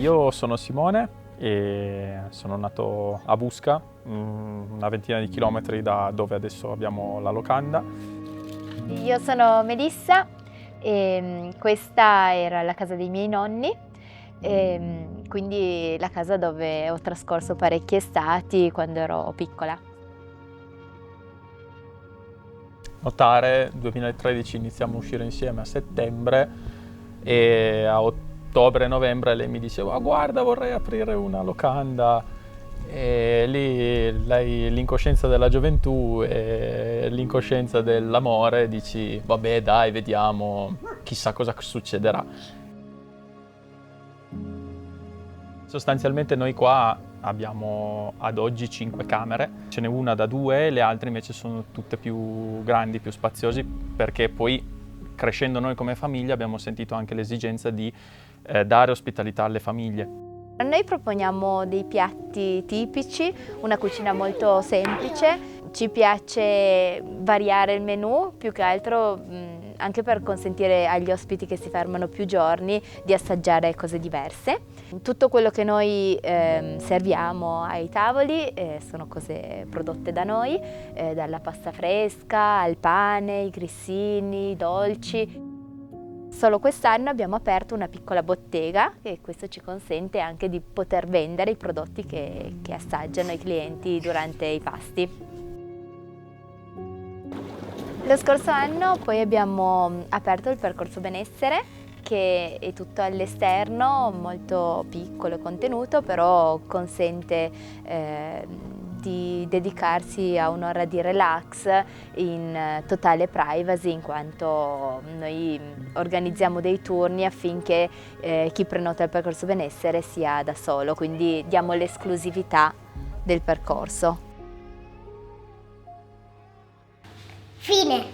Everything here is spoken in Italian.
Io sono Simone e sono nato a Busca, una ventina di chilometri da dove adesso abbiamo la locanda. Io sono Melissa e questa era la casa dei miei nonni, quindi la casa dove ho trascorso parecchi estati quando ero piccola. Notare, 2013 iniziamo a uscire insieme a settembre e a ottobre-novembre lei mi diceva guarda vorrei aprire una locanda. E lì l'incoscienza della gioventù e l'incoscienza dell'amore dici vabbè dai vediamo, chissà cosa succederà. Sostanzialmente noi qua abbiamo ad oggi 5 camere, ce n'è una da 2, le altre invece sono tutte più grandi, più spaziosi, perché poi crescendo noi come famiglia abbiamo sentito anche l'esigenza di dare ospitalità alle famiglie. Noi proponiamo dei piatti tipici, una cucina molto semplice, ci piace variare il menù, più che altro anche per consentire agli ospiti che si fermano più giorni di assaggiare cose diverse. Tutto quello che noi serviamo ai tavoli sono cose prodotte da noi, dalla pasta fresca al pane, i grissini, i dolci. Solo quest'anno abbiamo aperto una piccola bottega e questo ci consente anche di poter vendere i prodotti che assaggiano i clienti durante i pasti. Lo scorso anno poi abbiamo aperto il percorso benessere, che è tutto all'esterno, molto piccolo e contenuto, però consente di dedicarsi a un'ora di relax in totale privacy, in quanto noi organizziamo dei turni affinché chi prenota il percorso benessere sia da solo, quindi diamo l'esclusività del percorso. Fine.